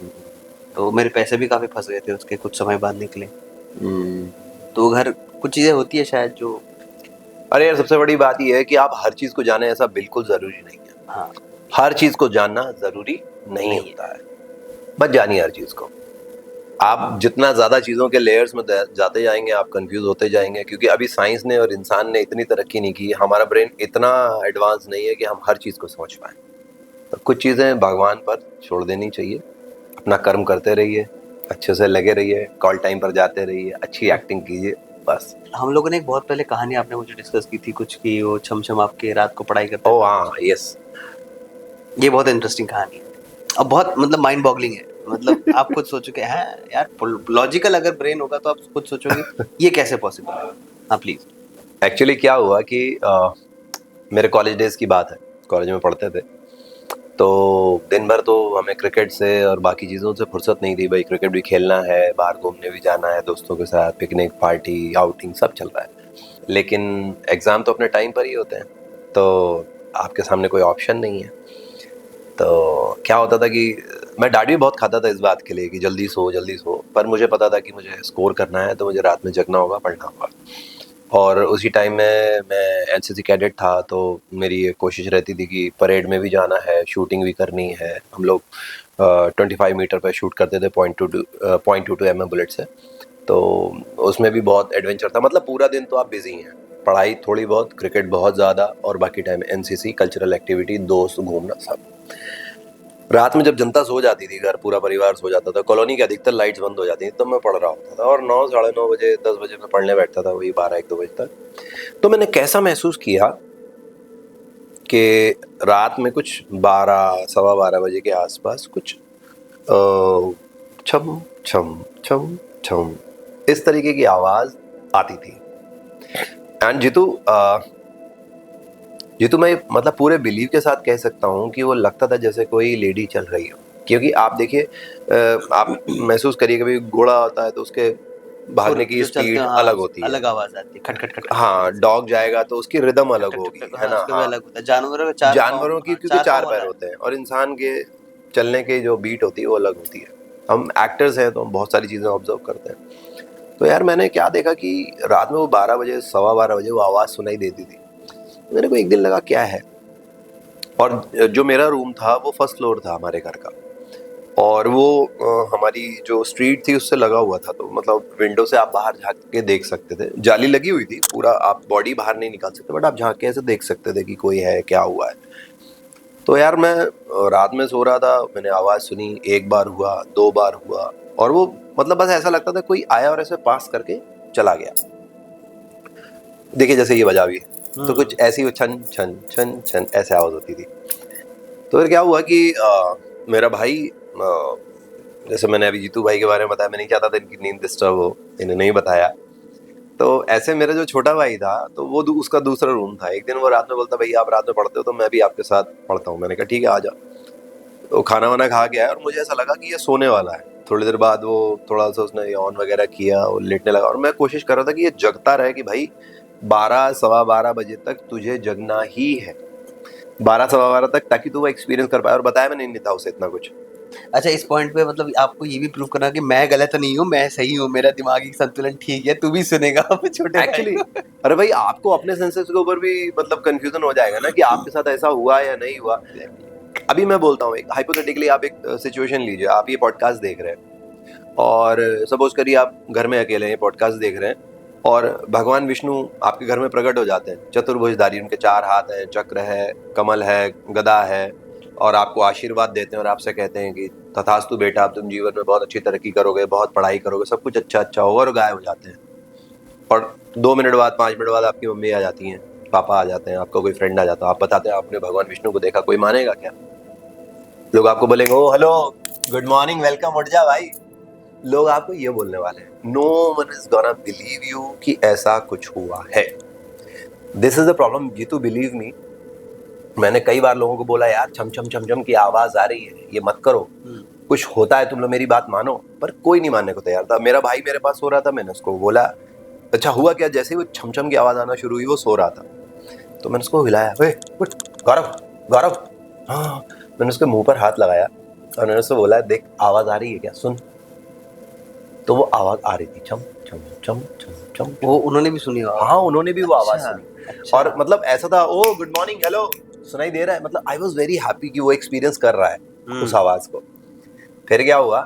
तो मेरे पैसे भी काफ़ी फंस गए थे उसके कुछ समय बाद निकले। तो वो घर कुछ चीज़ें होती है शायद जो। अरे यार, सबसे बड़ी बात यह है कि आप हर चीज को जाने, ऐसा बिल्कुल जरूरी नहीं है। हाँ, हर चीज को जानना जरूरी नहीं होता है, बस जानिए हर चीज को। आप जितना ज्यादा चीजों के लेयर्स में जाते जाएंगे आप कंफ्यूज होते जाएंगे, क्योंकि अभी साइंस ने और इंसान ने इतनी तरक्की नहीं की, हमारा ब्रेन इतना एडवांस नहीं है कि हम हर चीज को समझ पाए। तो कुछ चीजें भगवान पर छोड़ देनी चाहिए, अपना कर्म करते रहिए, अच्छे से लगे रहिए, कॉल टाइम पर जाते रहिए, अच्छी एक्टिंग कीजिए, बस। हम लोगों ने एक बहुत पहले कहानी आपने मुझे डिस्कस की थी कुछ, कि वो छम छम आपके रात को पढ़ाई करते ओ थे। हाँ, यस। ये बहुत इंटरेस्टिंग कहानी है और बहुत मतलब माइंड बॉगलिंग है। मतलब आप खुद सोचोगे, हैं यार, लॉजिकल अगर ब्रेन होगा तो आप खुद सोचोगे ये कैसे पॉसिबल है। हाँ प्लीज। एक्चुअली क्या हुआ कि मेरे कॉलेज डेज की बात है, कॉलेज में पढ़ते थे, तो दिन भर तो हमें क्रिकेट से और बाकी चीज़ों से फुर्सत नहीं थी। भाई क्रिकेट भी खेलना है, बाहर घूमने भी जाना है दोस्तों के साथ, पिकनिक पार्टी आउटिंग सब चल रहा है, लेकिन एग्ज़ाम तो अपने टाइम पर ही होते हैं, तो आपके सामने कोई ऑप्शन नहीं है। तो क्या होता था कि मैं डांट भी बहुत खाता था इस बात के लिए कि जल्दी सो जल्दी सो, पर मुझे पता था कि मुझे स्कोर करना है तो मुझे रात में जगना होगा, पढ़ना होगा। और उसी टाइम में मैं एनसीसी कैडेट था, तो मेरी ये कोशिश रहती थी कि परेड में भी जाना है, शूटिंग भी करनी है। हम लोग 25 मीटर पर शूट करते थे, .22 mm बुलेट से। तो उसमें भी बहुत एडवेंचर था, मतलब पूरा दिन तो आप बिजी हैं, पढ़ाई थोड़ी बहुत, क्रिकेट बहुत ज़्यादा, और बाकी टाइम एनसीसी, कल्चरल एक्टिविटी, दोस्त, घूमना, सब। रात में जब जनता सो जाती थी, घर पूरा परिवार सो जाता था, कॉलोनी की अधिकतर लाइट्स बंद हो जाती थी, तब मैं पढ़ रहा होता था, और 9, साढ़े 9 बजे, 10 बजे मैं पढ़ने बैठता था, वही 12, 1, 2 बजे तक। तो मैंने कैसा महसूस किया कि रात में कुछ 12, सवा 12 बजे के आसपास कुछ छम छम छम छम इस तरीके की आवाज आती थी। एंड जीतू मैं मतलब पूरे बिलीव के साथ कह सकता हूँ कि वो लगता था जैसे कोई लेडी चल रही हो। क्योंकि आप देखिए, आप महसूस करिए, कभी घोड़ा होता है तो उसके भागने की जो चलते स्पीड हैं, हाँ, अलग होती है। अलग आवाज आती है, खट खट खट खट हाँ, डॉग जाएगा तो उसकी रिदम अलग खट खट होगी, खट, है हाँ, ना। उसका भी हाँ, अलग होता है। जानवरों के चार पाँव, जानवरों की हाँ, क्योंकि 4 पाँव पैर वाला है। होते हैं और इंसान के चलने की जो बीट होती है वो अलग होती है। हम एक्टर्स हैं तो हम बहुत सारी चीज़ें ऑब्जर्व करते हैं। तो यार मैंने क्या देखा कि रात में वो 12 बजे, सवा 12 बजे वो आवाज़ सुनाई देती थी। मेरे को एक दिन लगा क्या है, और जो मेरा रूम था वो फर्स्ट फ्लोर था हमारे घर का, और वो हमारी जो स्ट्रीट थी उससे लगा हुआ था, तो मतलब विंडो से आप बाहर झांक के देख सकते थे, जाली लगी हुई थी, पूरा आप बॉडी बाहर नहीं निकाल सकते, बट आप झांक के ऐसे देख सकते थे कि कोई है, क्या हुआ है। तो यार मैं रात में सो रहा था, मैंने आवाज़ सुनी, 1 बार हुआ, 2 बार हुआ, और वो मतलब बस ऐसा लगता था कोई आया और ऐसे पास करके चला गया। देखिए जैसे ये बजा भी है तो कुछ ऐसी वो छन छन छन छन ऐसे आवाज़ होती थी। तो फिर क्या हुआ कि मेरा भाई, जैसे मैंने अभी जीतू भाई के बारे में बताया, मैं नहीं चाहता था इनकी नींद डिस्टर्ब हो, इन्हें नहीं बताया। तो ऐसे मेरा जो छोटा भाई था, तो वो उसका दूसरा रूम था। एक दिन वो रात में बोलता, भैया आप रात में पढ़ते हो तो मैं भी आपके साथ पढ़ता हूँ। मैंने कहा ठीक है आ जा। तो खाना वाना खा के आया और मुझे ऐसा लगा कि ये सोने वाला है। थोड़ी देर बाद वो थोड़ा सा उसने यौन वगैरह किया और लेटने लगा, और मैं कोशिश कर रहा था कि ये जगता रहे कि भाई 12, सवा 12 बजे तक तुझे जगना ही है, 12, सवा 12 तक, ताकि तू वो एक्सपीरियंस कर पाए। और बताया मैंने नहीं था उसे इतना कुछ, अच्छा, इस पॉइंट पे मतलब आपको ये भी प्रूव करना कि मैं गलत नहीं हूँ, मैं सही हूँ, मेरा दिमागी संतुलन ठीक है, तू भी सुनेगा अपने छोटे भाई एक्चुअली को। अरे भाई आपको अपने सेंसेस के ऊपर भी मतलब कंफ्यूजन हो जाएगा ना कि आपके साथ ऐसा हुआ या नहीं हुआ। अभी मैं बोलता हूँ, एक हाइपोथेटिकली आप एक सिचुएशन लीजिए, आप ये पॉडकास्ट देख रहे हैं और सपोज करिए आप घर में अकेले हैं, पॉडकास्ट देख रहे हैं और भगवान विष्णु आपके घर में प्रकट हो जाते हैं, चतुर्भुजधारी, उनके 4 हाथ हैं, चक्र है, कमल है, गदा है, और आपको आशीर्वाद देते हैं और आपसे कहते हैं कि तथास्तु बेटा, अब तुम जीवन में बहुत अच्छी तरक्की करोगे, बहुत पढ़ाई करोगे, सब कुछ अच्छा अच्छा होगा, और गायब हो जाते हैं। और 2 मिनट बाद, 5 मिनट बाद आपकी मम्मी आ जाती हैं, पापा आ जाते हैं, आपका कोई फ्रेंड आ जाता है, आप बताते हैं आपने भगवान विष्णु को देखा, कोई मानेगा क्या? लोग आपको बोलेंगे oh hello, good morning, welcome, उठ जा भाई। लोग आपको ये बोलने वाले हैं, no one is gonna believe you कि ऐसा कुछ हुआ है। दिस इज द प्रॉब्लम, ये तो बिलीव मी, मैंने कई बार लोगों को बोला यार छम छम छम छम की आवाज आ रही है, ये मत करो, कुछ होता है, तुम लोग मेरी बात मानो, पर कोई नहीं मानने को तैयार था। मेरा भाई मेरे पास सो रहा था, मैंने उसको बोला, अच्छा हुआ क्या, जैसे ही वो छम छम की आवाज आना शुरू हुई, वो सो रहा था, तो मैंने उसको हिलाया, उठ गौरव, गौरव, हाँ, मैंने उसके मुंह पर हाथ लगाया और मैंने उससे बोला, देख आवाज आ रही है क्या, सुन। तो वो आवाज आ रही थी, छम छम छम छम छम। वो उन्होंने भी सुनी होगा। हाँ, उन्होंने भी वो आवाज अच्छा, सुनी। अच्छा। और मतलब ऐसा था, ओ गुड मॉर्निंग, हेलो, सुनाई दे रहा है, मतलब आई वॉज वेरी हैप्पी कि वो एक्सपीरियंस कर रहा है उस आवाज को। फिर क्या हुआ,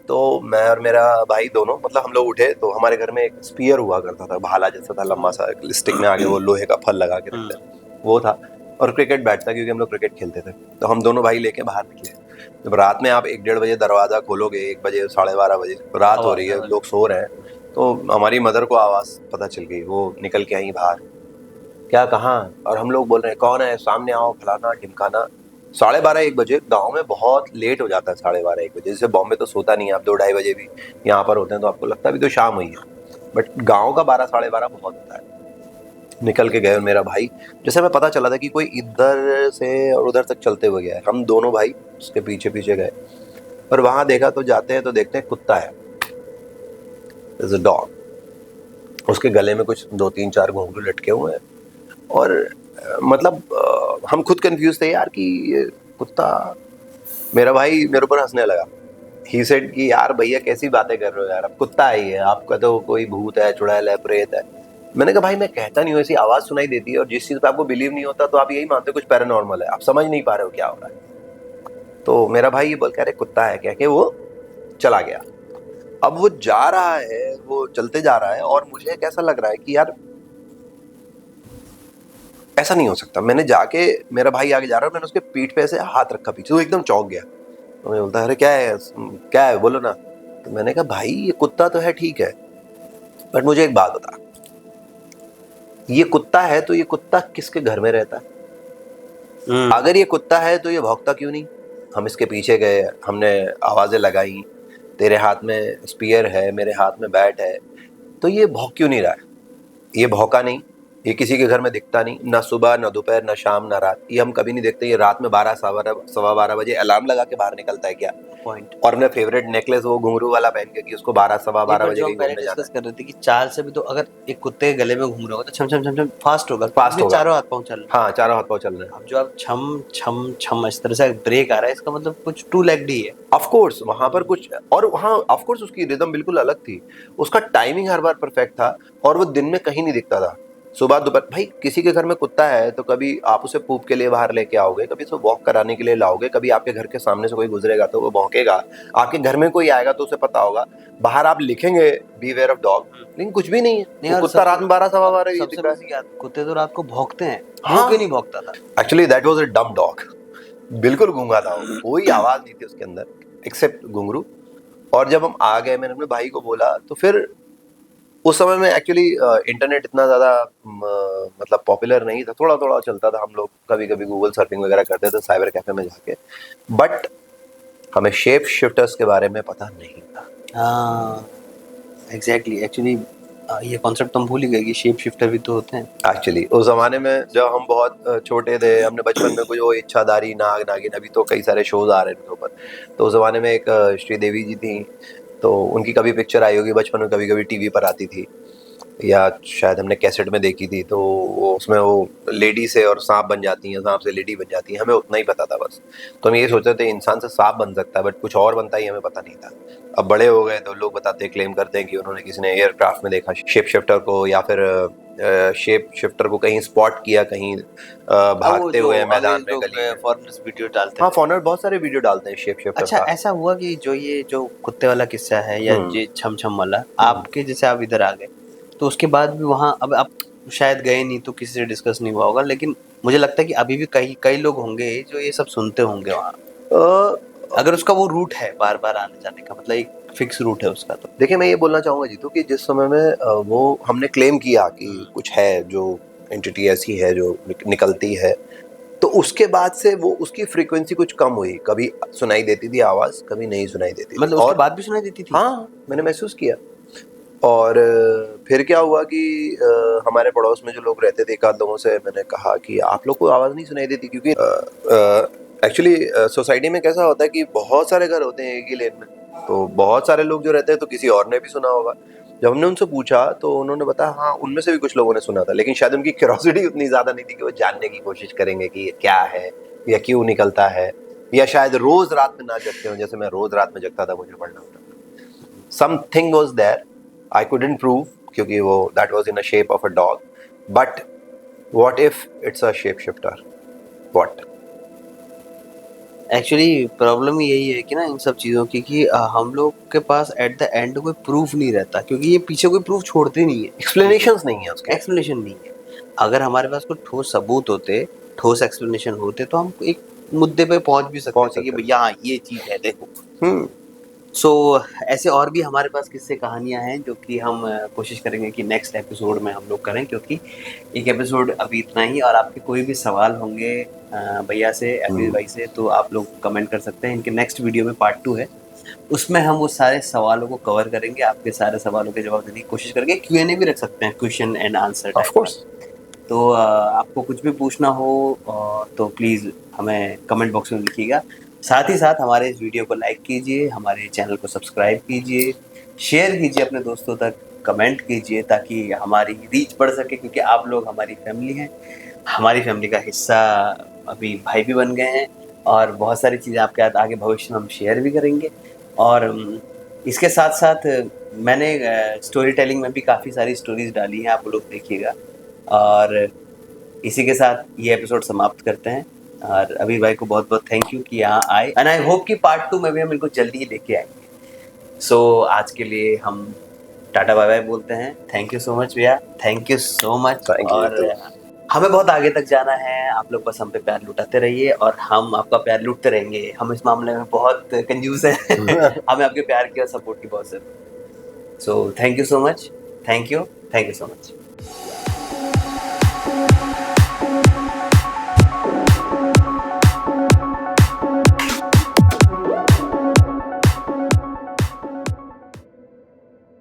तो मैं और मेरा भाई दोनों, मतलब हम लोग उठे तो हमारे घर में एक स्पीयर हुआ करता था, भाला जैसा था, लंबा सा, स्टिक में आगे वो लोहे का फल लगा के रखते हैं, वो था, और क्रिकेट बैट था, क्योंकि हम लोग क्रिकेट खेलते थे। तो हम दोनों भाई लेके बाहर निकले। जब रात में आप 1-1:30 बजे दरवाजा खोलोगे, 1 बजे, 12:30 बजे, रात हो रही है, लोग सो रहे हैं, तो हमारी मदर को आवाज पता चल गई, वो निकल के आई बाहर, क्या, कहाँ? और हम लोग बोल रहे हैं कौन है, सामने आओ, फलाना ढिमकाना। 12:30-1 बजे, गांव में बहुत लेट हो जाता है 12:30-1 बजे, जैसे बॉम्बे तो सोता नहीं है, आप 2-2:30 बजे भी यहाँ पर होते हैं तो आपको लगता है अभी तो शाम हुई है, बट गांव का 12-12:30 बहुत होता है। निकल के गए, और मेरा भाई, जैसे हमें पता चला था कि कोई इधर से और उधर तक चलते हुए गया है, हम दोनों भाई उसके पीछे पीछे गए, और वहां देखा तो जाते हैं तो देखते हैं कुत्ता है, डॉग, उसके गले में कुछ 2-3-4 घुंघरू लटके हुए हैं, और मतलब हम खुद कंफ्यूज थे यार कि ये कुत्ता। मेरा भाई मेरे ऊपर हंसने लगा, ही सेड कि यार भैया कैसी बातें कर रहे हो यार, अब कुत्ता है ये, आपका तो कोई भूत है, चुड़ैल है, प्रेत है। मैंने कहा भाई मैं कहता नहीं हूँ, ऐसी आवाज सुनाई देती है, और जिस चीज पे आपको बिलीव नहीं होता तो आप यही मानते हो कुछ पैरानॉर्मल है, आप समझ नहीं पा रहे हो क्या हो रहा है। तो मेरा भाई ये बोल कह रहे कुत्ता है, कह के वो चला गया। अब वो जा रहा है, वो चलते जा रहा है, और मुझे कैसा लग रहा है कि यार ऐसा नहीं हो सकता। मैंने जाके, मेरा भाई आगे जा रहा है, मैंने उसके पीठ पे ऐसे हाथ रखा पीछे, वो एकदम चौंक गया। तो मैं बोलता है अरे क्या है बोलो ना। तो मैंने कहा भाई ये कुत्ता तो है ठीक है, बट मुझे एक बात बता, ये कुत्ता है तो ये कुत्ता किसके घर में रहता है? अगर ये कुत्ता है तो ये भौंकता क्यों नहीं? हम इसके पीछे गए, हमने आवाजें लगाई, तेरे हाथ में स्पीयर है, मेरे हाथ में बैट है, तो ये भौंक क्यों नहीं रहा है? ये भौंका नहीं, ये किसी के घर में दिखता नहीं, ना सुबह ना दोपहर ना शाम ना रात, ये हम कभी नहीं देखते। ये रात में 12 सवा 12 बजे अलार्म लगा के बाहर निकलता है क्या? पॉइंट। और अपने फेवरेट नेकलेस वो घुंघरू वाला पहन के, कि उसको 12 सवा 12 बजे जो कहीं हम पहले घूमने जाना डिस्कस कर रहे थे कि चाल से भी तो अगर एक कुत्ते के गले में घूम रहा होगा तो छम छम छम छम फास्ट होगा, फास्ट क्योंकि होगा। चारों हाथ पांव चल रहे हैं। हाँ, चारों हाथ पाँव चल रहे हैं। अब जो आप छम छम छम इस तरह से ब्रेक आ रहा है, इसका मतलब कुछ टू लेग्ड ही है। ऑफ कोर्स वहां पर कुछ, और वहाँ ऑफ कोर्स उसकी रिदम बिल्कुल अलग थी, उसका टाइमिंग हर बार परफेक्ट था, और वो दिन में कहीं नहीं दिखता था। सुबह दोपहर, भाई किसी के घर में कुत्ता है तो कभी आप उसे पूप के लिए बाहर लेके आओगे, कभी उसे वॉक कराने के लिए लाओगे, कभी आपके घर के सामने से कोई गुजरेगा तो वो भौंकेगा, आपके घर में कोई आएगा तो उसे पता होगा, बाहर आप लिखेंगे बीवेयर ऑफ डॉग, लेकिन कुछ भी नहीं है। नहीं, वो और कुत्ता रात में 12 सवा 12 ये सबसे दिख रहा बेसिक याद, कुत्ते तो रात को भौंकते हैं, हाँ। वो क्यों नहीं भौंकता था? एक्चुअली दैट वाज अ डम डॉग, बिल्कुल गूंगा था वो, कोई आवाज नहीं थी उसके अंदर एक्सेप्ट घुंघरू। और जब हम आ गए, मैंने अपने भाई को बोला, तो फिर उस समय में एक्चुअली इंटरनेट इतना ज़्यादा मतलब पॉपुलर नहीं था, थोड़ा थोड़ा चलता था, हम लोग कभी कभी गूगल सर्फिंग वगैरह करते थे साइबर कैफे में जाके, बट हमें शेप शिफ्टर्स के बारे में पता नहीं था। हाँ, एग्जैक्टली, एक्चुअली ये कॉन्सेप्ट तो हम भूल ही गए कि शेप शिफ्टर भी तो होते हैं। एक्चुअली उस जमाने में जब हम बहुत छोटे थे, हमने बचपन में कुछ वो इच्छाधारी नाग नागिन, अभी तो कई सारे शोज आ रहे हैं उनके ऊपर, तो उस जमाने में एक श्रीदेवी जी थी, तो उनकी कभी पिक्चर आई होगी बचपन में, कभी कभी टीवी पर आती थी, या शायद हमने कैसेट में देखी थी, तो वो उसमें वो लेडी से और सांप बन जाती हैं, सांप से लेडी बन जाती है, हमें उतना ही पता था बस। तो हम ये सोचते थे इंसान से सांप बन सकता है, बट कुछ और बनता ही हमें पता नहीं था। अब बड़े हो गए तो लोग बताते हैं, क्लेम करते हैं कि उन्होंने किसी ने एयरक्राफ्ट में देखा शेप शिफ्टर को, या फिर शेप शिफ्टर को कहीं स्पॉट किया, कहीं भागते हुए मैदान में, गली में। फॉरेनर्स वीडियो डालते हाँ, हैं। फॉरनर बहुत सारे वीडियो डालते हैं शेप शिफ्टर अच्छा, का। ऐसा हुआ कि जो कुत्ते वाला किस्सा है या ये छम छम वाला, आपके जैसे आप इधर आ गए तो उसके बाद भी वहाँ, अब आप शायद गए नहीं तो किसी से डिस्कस नहीं हुआ होगा, लेकिन मुझे लगता है कि अभी भी कई कई लोग होंगे जो ये सब सुनते होंगे वहाँ, अगर उसका वो रूट है बार बार आने जाने का, मतलब एक फिक्स रूट है उसका। तो देखिए, मैं ये बोलना चाहूंगा जीतू कि जिस समय में वो हमने क्लेम किया कि कुछ है, जो एंटिटी ऐसी है जो निकलती है, तो उसके बाद से वो उसकी फ्रीक्वेंसी कुछ कम हुई, कभी सुनाई देती थी आवाज, कभी नहीं सुनाई देती थी। मतलब उसके बाद भी सुनाई देती थी? हाँ, मैंने महसूस किया। और फिर क्या हुआ कि हमारे पड़ोस में जो लोग रहते थे, एक आध लोगों से मैंने कहा कि आप लोग को आवाज़ नहीं सुनाई देती, क्योंकि एक्चुअली सोसाइटी में कैसा होता है कि बहुत सारे घर होते हैं एक ही लेन में, तो बहुत सारे लोग जो रहते हैं, तो किसी और ने भी सुना होगा। जब हमने उनसे पूछा तो उन्होंने बताया हाँ, उनमें से भी कुछ लोगों ने सुना था, लेकिन शायद उनकी क्यूरोसिटी उतनी ज़्यादा नहीं थी कि वो जानने की कोशिश करेंगे कि ये क्या है या क्यों निकलता है, या शायद रोज़ रात में ना जगते हो, जैसे मैं रोज़ रात में जगता था, मुझे पढ़ना होता था। Something was there, I couldn't prove क्योंकि वो that was in a shape of a dog, but what if it's a shapeshifter? What? Actually problem यही है कि ना इन सब चीज़ों की कि हम लोग के पास एट द एंड कोई प्रूफ नहीं रहता, क्योंकि ये पीछे कोई प्रूफ छोड़ते नहीं है, Explanations नहीं है उसके। एक्सप्लेनेशन नहीं है। अगर हमारे पास कोई ठोस सबूत होते, ठोस एक्सप्लेनेशन होते, तो हम एक मुद्दे पे पहुंच भी सकते थे कि भैया हाँ ये चीज़ है, देखो। सो ऐसे और भी हमारे पास किस्से कहानियां हैं जो कि हम कोशिश करेंगे कि नेक्स्ट एपिसोड में हम लोग करें, क्योंकि एक एपिसोड अभी इतना ही। और आपके कोई भी सवाल होंगे भैया से, अजीज भाई से, तो आप लोग कमेंट कर सकते हैं। इनके नेक्स्ट वीडियो में पार्ट 2 है, उसमें हम वो सारे सवालों को कवर करेंगे, आपके सारे सवालों के जवाब देने की कोशिश करेंगे। Q&A भी रख सकते हैं, question and answer Of course. तो आपको कुछ भी पूछना हो तो प्लीज़ हमें कमेंट बॉक्स में लिखिएगा। साथ ही साथ हमारे इस वीडियो को लाइक कीजिए, हमारे चैनल को सब्सक्राइब कीजिए, शेयर कीजिए अपने दोस्तों तक, कमेंट कीजिए ताकि हमारी रीच बढ़ सके, क्योंकि आप लोग हमारी फैमिली हैं। हमारी फैमिली का हिस्सा अभी भाई भी बन गए हैं, और बहुत सारी चीज़ें आपके साथ आगे भविष्य में हम शेयर भी करेंगे। और इसके साथ साथ मैंने स्टोरी टेलिंग में भी काफ़ी सारी स्टोरीज डाली हैं, आप लोग देखिएगा। और इसी के साथ ये एपिसोड समाप्त करते हैं, और अभी भाई को बहुत बहुत थैंक यू कि यहाँ आए, एंड आई होप कि पार्ट 2 में भी हम इनको जल्दी ही लेके आएंगे। सो आज के लिए हम टाटा बाय बाय बोलते हैं। थैंक यू सो मच भैया, थैंक यू सो मच। और हमें बहुत आगे तक जाना है, आप लोग बस हम पे प्यार लुटाते रहिए और हम आपका प्यार लूटते रहेंगे। हम इस मामले में बहुत कंजूस हैं हमें आपके प्यार की और सपोर्ट की बहुत ज़रूरत है। So thank you so much, thank you so much.